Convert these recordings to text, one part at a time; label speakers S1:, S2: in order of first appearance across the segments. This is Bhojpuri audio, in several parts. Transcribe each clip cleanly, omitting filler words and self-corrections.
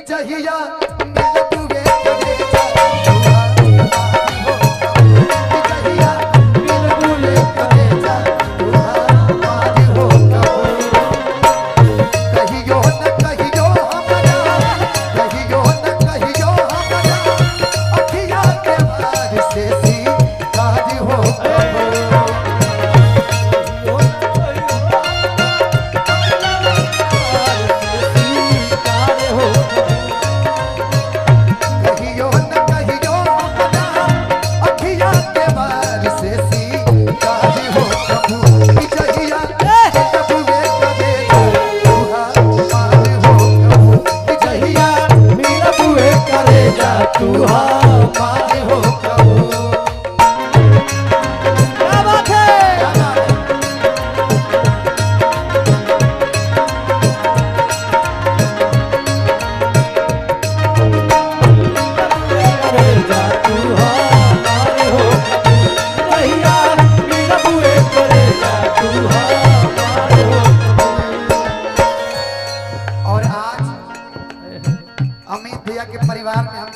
S1: जहिया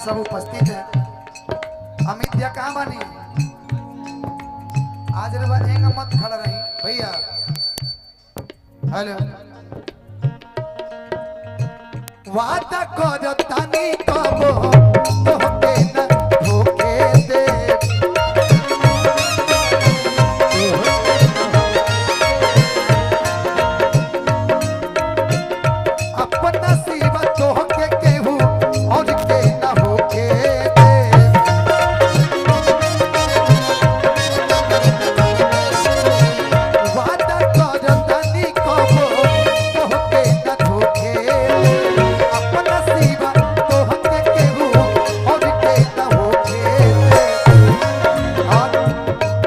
S1: सब उपस्थित है। अमित भैया कहाँ बनी? आज रे एंग मत खड़ा रही भैया। हेलो वादा कर तानी कबो तोहके न धोखे दे अपना सिवा तोहके केहू और के न होके दे वादा कर तानी कबो तोहके न धोखे अपना सिवा तोहके केहू और के न होके दे। और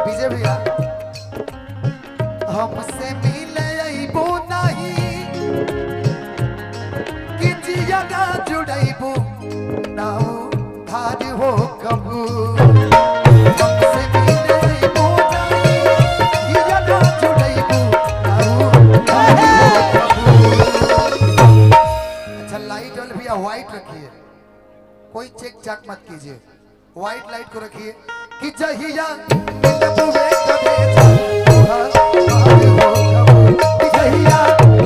S1: विजय भैया हमसे मिले अइबो नहीं कि जियादा जुड़ैबो नाऊ धार हो कबू हमसे मिले अइबो नहीं जियादा जुड़ैबो नाऊ धार हो कबू। अच्छा लाइट वाले भैया व्हाइट रखिए, कोई चेक चाक मत कीजिए, व्हाइट लाइट को रखिए कि जहिया मिलबुए कबे जा तुहा मार हो कबू कि जहिया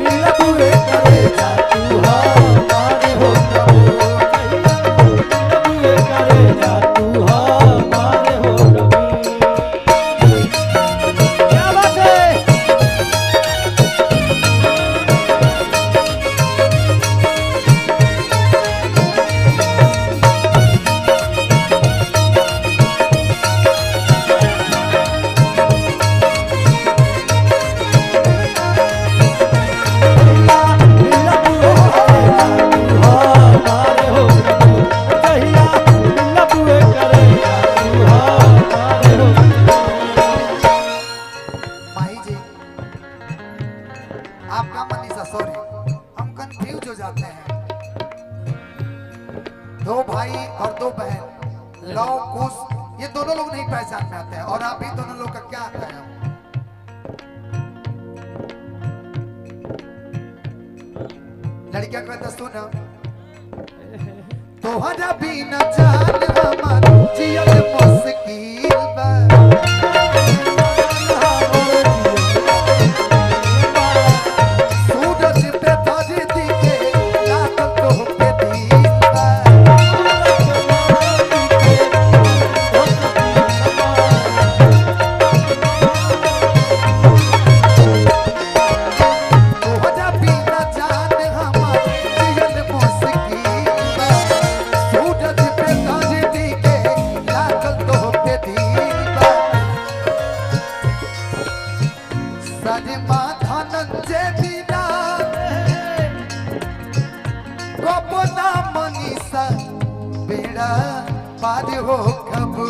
S1: मिलबुए कबे जा तुहा मार हो कबू मिलबुए कबे जा तुहा मार हो कबू। क्या बात है? आपका मनीषा सॉरी हम कंफ्यूज हो जाते हैं। दो भाई और दो बहन लव कुश ये दोनों लोग नहीं पहचान में आते हैं और आप ही दोनों लोग का क्या आता है? लड़कियां कहता सुन तोहरा बिना जान हमार जियल मुश्किल बा मनीषा बेड़ा पार हो कबू।